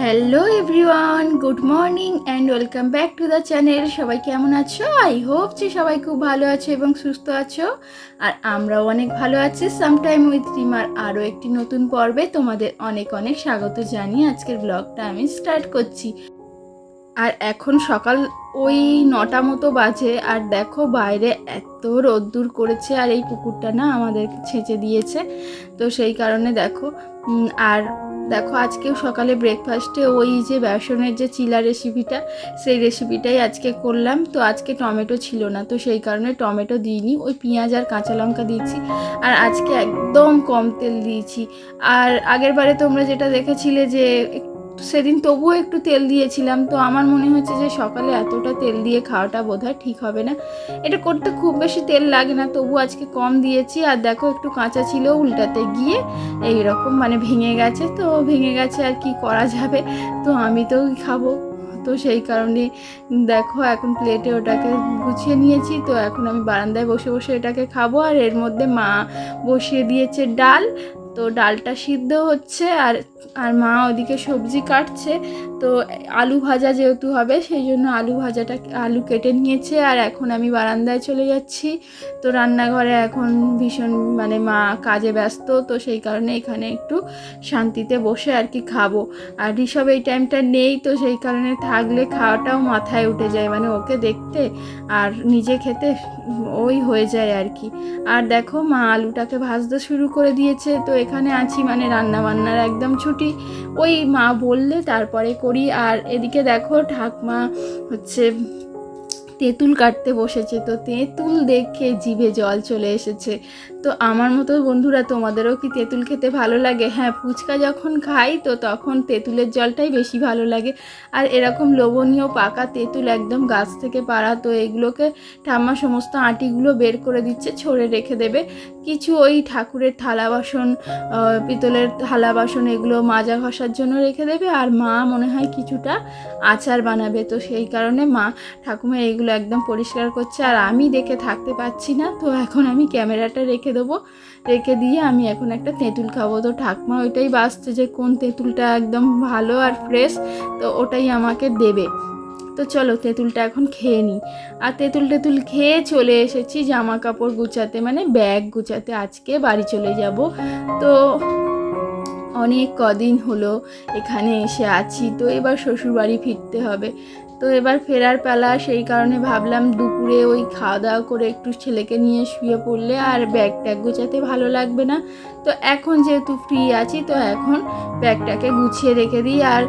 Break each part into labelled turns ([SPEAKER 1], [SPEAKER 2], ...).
[SPEAKER 1] Hello everyone, good morning and welcome back to the channel. সবাই কেমন আছো? I hope যে সবাই খুব ভালো আছো এবং সুস্থ আছো। আর আমরাও অনেক ভালো আছি। সামটাইম উইথ রিমার আরও একটি নতুন পর্বে তোমাদের অনেক অনেক স্বাগত জানিয়ে আজকের ব্লগটা আমি স্টার্ট করছি। আর এখন সকাল ওই 9টা মতো বাজে, আর দেখো বাইরে এত রোদ্দুর করেছে, আর এই পুকুরটা না আমাদের ছেঁচে দিয়েছে, তো সেই কারণে দেখো। আর দেখো আজকেও সকালে ব্রেকফাস্টে ওই যে বেসনের যে চিলা রেসিপিটা, সেই রেসিপিটাই আজকে করলাম। তো আজকে টমেটো ছিল না, তো সেই কারণে টমেটো দিইনি, ওই পেঁয়াজ আর কাঁচা লঙ্কা দিয়েছি। আর আজকে একদম কম তেল দিয়েছি। আর আগের বারে তোমরা যেটা দেখেছিলে যে সেদিন তবুও একটু তেল দিয়েছিলাম, তো আমার মনে হচ্ছে যে সকালে এতটা তেল দিয়ে খাওয়াটা বোধহয় ঠিক হবে না। এটা করতে খুব বেশি তেল লাগে না, তবু আজকে কম দিয়েছি। আর দেখো একটু কাঁচা ছিল, উল্টাতে গিয়ে এইরকম মানে ভেঙে গেছে। তো ভেঙে গেছে, আর কি করা যাবে, তো আমি তো খাবো, তো সেই কারণে দেখো এখন প্লেটে ওটাকে গুছিয়ে নিয়েছি। তো এখন আমি বারান্দায় বসে বসে এটাকে খাবো। আর এর মধ্যে মা বসিয়ে দিয়েছে ডাল, তো ডালটা সিদ্ধ হচ্ছে, আর আর মা ওদিকে সবজি কাটছে। তো আলু ভাজা যেহেতু হবে, সেই জন্য আলু কেটে নিয়েছে। আর এখন আমি বারান্দায় চলে যাচ্ছি। তো রান্নাঘরে এখন ভীষণ মানে মা কাজে ব্যস্ত, তো সেই কারণে এখানে একটু শান্তিতে বসে আর কি খাবো। আর ঋষভ এই টাইমটা নেই, তো সেই কারণে থাকলে খাওয়াটাও মাথায় উঠে যায়, মানে ওকে দেখতে আর নিজে খেতে ওই হয়ে যায় আর কি। আর দেখো মা আলুটাকে ভাজতে শুরু করে দিয়েছে। তো এখানে আছি মানে রান্না বান্নার একদম ছুটি, ওই মা বললে তারপরে করি। আর এদিকে দেখো ঠাকমা হচ্ছে তেঁতুল কাটতে বসেছে। তো তেঁতুল দেখে জিভে জল চলে এসেছে। তো আমার মতো বন্ধুরা, তোমাদেরও কি তেঁতুল খেতে ভালো লাগে? হ্যাঁ, ফুচকা যখন খাই তো তখন তেঁতুলের জলটাই বেশি ভালো লাগে। আর এরকম লোভনীয় পাকা তেঁতুল একদম গাছ থেকে পাড়া, তো এগুলোকে ঠাম্মা সমস্ত আঁটিগুলো বের করে দিচ্ছে, ছড়ে রেখে দেবে। কিছু ওই ঠাকুরের থালা বাসন, পিতলের থালা বাসন, এগুলো মাজা ঘষার জন্য রেখে দেবে। আর মা মনে হয় কিছুটা আচার বানাবে, তো সেই কারণে মা ঠাকুমা এইগুলো একদম পরিষ্কার করছে। আর আমি দেখে থাকতে পারছি না, তো এখন আমি ক্যামেরাটা রেখে দেবো, রেখে দিয়ে আমি এখন একটা তেঁতুল খাবো। তো ঠাকুমা ওইটাই বাছছে যে কোন তেঁতুলটা একদম ভালো আর ফ্রেশ, তো ওটাই আমাকে দেবে। তো চলো তেঁতুলটা এখন খেয়ে নিই। আর তেঁতুল খেয়ে চলে এসেছি জামা কাপড় গুছাতে, মানে ব্যাগ গুছাতে, আজকে বাড়ি চলে যাব। তো অনেক কদিন হলো এখানে এসে আছি, তো এবার শ্বশুরবাড়ি ফিরতে হবে। তো এবার ফেরার পালা, সেই কারণে ভাবলাম দুপুরে ওই খাওয়া দাওয়া করে একটু ছেলেকে নিয়ে শুয়ে পড়লে আর ব্যাগ ট্যাগ গোছাতে ভালো লাগবে না। তো এখন যেহেতু ফ্রি আছি, তো এখন ব্যাগটাকে গুছিয়ে রেখে দিই। আর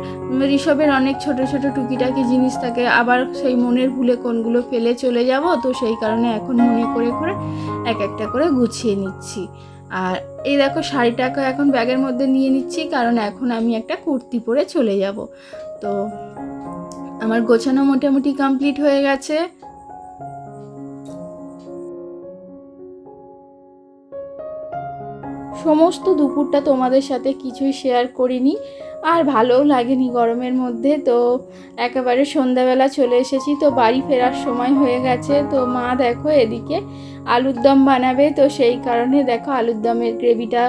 [SPEAKER 1] ঋষভের অনেক ছোট ছোট টুকিটাকি জিনিস থাকে, আবার সেই মনের ভুলে কোনগুলো ফেলে চলে যাব, তো সেই কারণে এখন মনে করে করে এক একটা করে গুছিয়ে নিচ্ছি। আর এই দেখো শাড়িটাকে এখন ব্যাগের মধ্যে নিয়ে নিচ্ছি, কারণ এখন আমি একটা কুর্তি পরে চলে যাব। তো আমার গোছানো মোটামুটি কমপ্লিট হয়ে গেছে। সমস্ত দুপুরটা তোমাদের সাথে কিছুই শেয়ার করিনি, আর ভালোও লাগেনি গরমের মধ্যে। তো একেবারে সন্ধ্যাবেলা চলে এসেছি, তো বাড়ি ফেরার সময় হয়ে গেছে। তো মা দেখো এদিকে আলুর দম বানাবে, তো সেই কারণে দেখো আলুর দমের গ্রেভিটা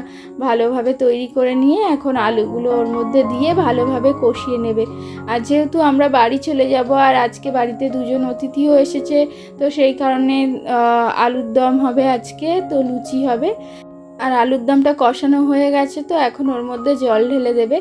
[SPEAKER 1] ভালোভাবে তৈরি করে নিয়ে এখন আলুগুলো ওর মধ্যে দিয়ে ভালোভাবে কষিয়ে নেবে। আর যেহেতু আমরা বাড়ি চলে যাব, আর আজকে বাড়িতে দুজন অতিথিও এসেছে, তো সেই কারণে আলুর দম হবে আজকে, তো লুচি হবে। আর আলুর দমটা কষানো হয়ে গেছে, তো এখন ওর মধ্যে জল ঢেলে দেবে।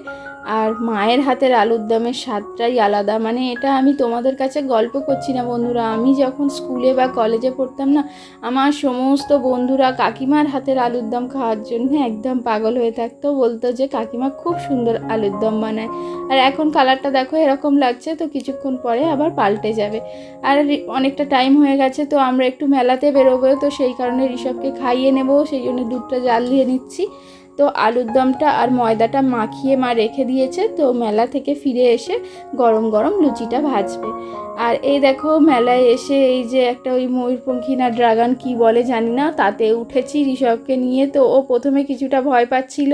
[SPEAKER 1] আর মায়ের হাতের আলুর দমের স্বাদটাই আলাদা, মানে এটা আমি তোমাদের কাছে গল্প করছি না বন্ধুরা, আমি যখন স্কুলে বা কলেজে পড়তাম না, আমার সমস্ত বন্ধুরা কাকিমার হাতের আলুর দম খাওয়ার জন্য একদম পাগল হয়ে থাকতো, বলতো যে কাকিমা খুব সুন্দর আলুর দম বানায়। আর এখন কালারটা দেখো এরকম লাগছে, তো কিছুক্ষণ পরে আবার পাল্টে যাবে। আর অনেকটা টাইম হয়ে গেছে, তো আমরা একটু মেলাতে বেরোবো, তো সেই কারণে ঋষভকে খাইয়ে নেব, সেই জন্য দুধটা জাল দিয়ে নিচ্ছি। তো আলুর দমটা আর ময়দাটা মাখিয়ে মা রেখে দিয়েছে, তো মেলা থেকে ফিরে এসে গরম গরম লুচিটা ভাজবে। আর এই দেখো মেলায় এসে এই যে একটা ওই ময়ূরপঙ্খী না ড্রাগন কি বলে জানি না, তাতে উঠেছি ঋষভকে নিয়ে। তো ও প্রথমে কিছুটা ভয় পাচ্ছিল,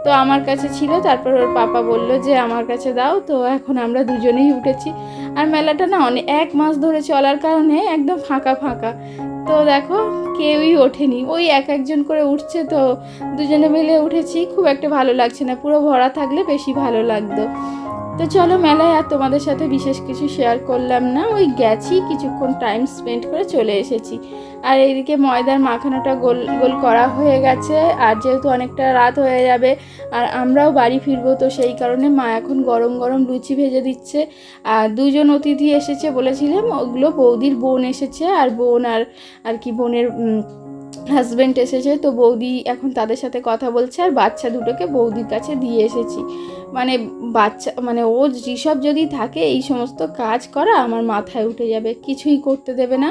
[SPEAKER 1] তো আমার কাছে ছিল, তারপর ওর পাপা বলল যে আমার কাছে দাও, তো এখন আমরা দুজনেই উঠেছি। আর মেলাটা না এক মাস ধরে চলার কারণে একদম ফাঁকা ফাঁকা, তো দেখো কেউই ওঠেনি, ওই এক একজন করে উঠছে, তো দুজনে মিলে উঠেছি। খুব একটা ভালো লাগছে না, পুরো ভরা থাকলে বেশি ভালো লাগতো। তো তো চলো মেলায় আর তোমাদের সাথে বিশেষ কিছু শেয়ার করলাম না, ওই গেছি কিছুক্ষণ টাইম স্পেন্ড করে চলে এসেছি। আর এইদিকে ময়দার মাখানোটা গোল গোল করা হয়ে গেছে, আর যেহেতু অনেকটা রাত হয়ে যাবে আর আমরাও বাড়ি ফিরবো, তো সেই কারণে মা এখন গরম গরম লুচি ভেজে দিচ্ছে। আর দুজন অতিথি এসেছে বলেছিলাম, ওগুলো বৌদির বোন এসেছে আর বোন আর কি বোনের হাজব্যান্ড এসেছে। তো বৌদি এখন তাদের সাথে কথা বলছে, আর বাচ্চা দুটোকে বৌদির কাছে দিয়ে এসেছি। মানে বাচ্চা মানে ও ঋষভ যদি থাকে এই সমস্ত কাজ করা আমার মাথায় উঠে যাবে, কিছুই করতে দেবে না।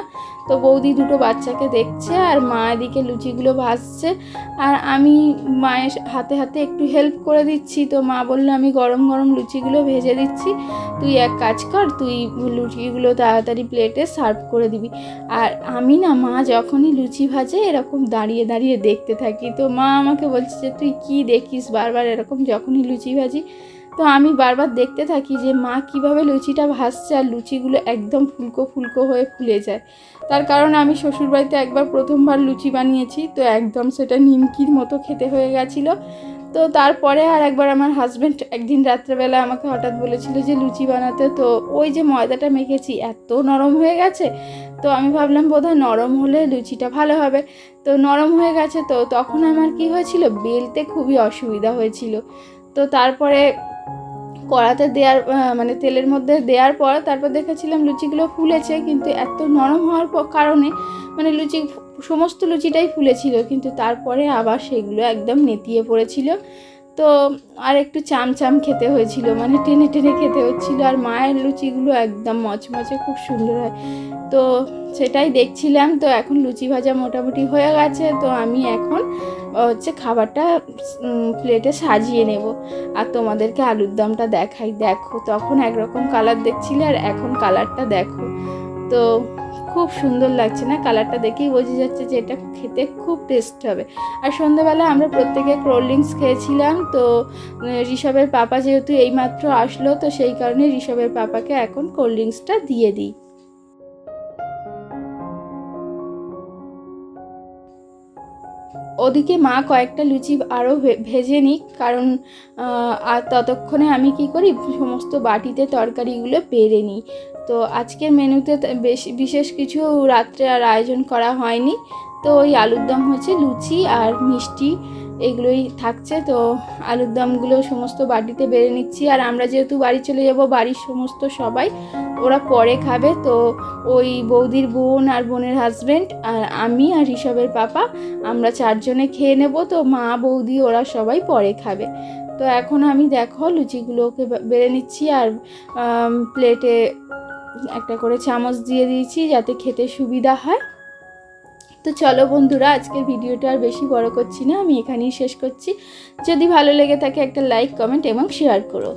[SPEAKER 1] তো বৌদি দুটো বাচ্চাকে দেখছে আর মা এদিকে লুচিগুলো ভাজছে, আর আমি মায়ের হাতে হাতে একটু হেল্প করে দিচ্ছি। তো মা বললো আমি গরম গরম লুচিগুলো ভেজে দিচ্ছি, তুই এক কাজ কর, তুই লুচিগুলো তাড়াতাড়ি প্লেটে সার্ভ করে দিবি। আর আমি না মা যখনই লুচি ভাজে এরকম দাঁড়িয়ে দাঁড়িয়ে দেখতে থাকি। তো মা আমাকে বলছে যে তুই কি দেখিস বারবার এরকম যখনই লুচি ভাজি? তো আমি বারবার দেখতে থাকি যে মা কিভাবে লুচিটা ভাজছে, আর লুচিগুলো একদম ফুলকো ফুলকো হয়ে ফুলে যায়। তার কারণ আমি শ্বশুরবাড়িতে একবার প্রথমবার লুচি বানিয়েছি, তো একদম সেটা নিমকির মতো খেতে হয়ে গেছিলো। তো তারপরে আর একবার আমার হাজব্যান্ড একদিন রাত্রেবেলা আমাকে হঠাৎ বলেছিল যে লুচি বানাতে, তো ওই যে ময়দাটা মেখেছি এত নরম হয়ে গেছে। তো আমি ভাবলাম বোধহয় নরম হলে লুচিটা ভালো হবে, তো নরম হয়ে গেছে। তো তখন আমার কি হয়েছিল, বেলতে খুবই অসুবিধা হয়েছিল। তো তারপরে কড়াতে দেওয়ার মানে তেলের মধ্যে দেওয়ার পর তারপর দেখেছিলাম লুচিগুলো ফুলেছে, কিন্তু এত নরম হওয়ার কারণে মানে সমস্ত লুচিটাই ফুলেছিল, কিন্তু তারপরে আবার সেগুলো একদম নেতিয়ে পড়েছিল। তো আর একটু চামচাম খেতে হয়েছিল, মানে টেনে টেনে খেতে হচ্ছিলো। আর মায়ের লুচিগুলো একদম মচমচে খুব সুন্দর হয়, তো সেটাই দেখছিলাম। তো এখন লুচি ভাজা মোটামুটি হয়ে গেছে, তো আমি এখন হচ্ছে খাবারটা প্লেটে সাজিয়ে নেব। আর তোমাদেরকে আলুর দমটা দেখাই, দেখো তখন একরকম কালার দেখছিলে আর এখন কালারটা দেখো, তো খুব সুন্দর লাগছে না? কালারটা দেখেই বোঝা যাচ্ছে যে এটা খেতে খুব টেস্ট হবে। আর সন্ধ্যাবেলা আমরা প্রত্যেকে কোল্ড ড্রিঙ্কস খেয়েছিলাম। তো ঋষভের পাপা যেহেতু এইমাত্র আসলো, তো সেই কারণে ঋষভের পাপাকে এখন কোল্ড ড্রিঙ্কসটা দিয়ে দিই। ওদিকে মা কয়েকটা লুচি আরও ভেজে নিক, কারণ আর ততক্ষণে আমি কি করি সমস্ত বাটিতে তরকারিগুলো বেড়ে নিই। তো আজকের মেনুতে বিশেষ কিছু রাত্রে আর আয়োজন করা হয়নি, তো ওই আলুর দম হচ্ছে, লুচি আর মিষ্টি এগুলোই থাকছে। তো আলুর দমগুলো সমস্ত বাটিতে বেড়ে নিচ্ছি। আর আমরা যেহেতু বাড়ি চলে যাব, বাড়ির সমস্ত সবাই ওরা পরে খাবে। তো ওই বৌদির বোন আর বোনের হাজব্যান্ড আর আমি আর ঋষভের পাপা আমরা চারজনে খেয়ে নেব। তো মা বৌদি ওরা সবাই পরে খাবে। তো এখন আমি দেখো লুচিগুলোকে বেড়ে নিচ্ছি, আর প্লেটে একটা করে চামচ দিয়ে দিয়েছি যাতে খেতে সুবিধা হয়। তো চলো বন্ধুরা, আজকের ভিডিওটা আর বেশি বড় করছি না, আমি এখানেই শেষ করছি। যদি ভালো লেগে থাকে একটা লাইক, কমেন্ট এবং শেয়ার করো।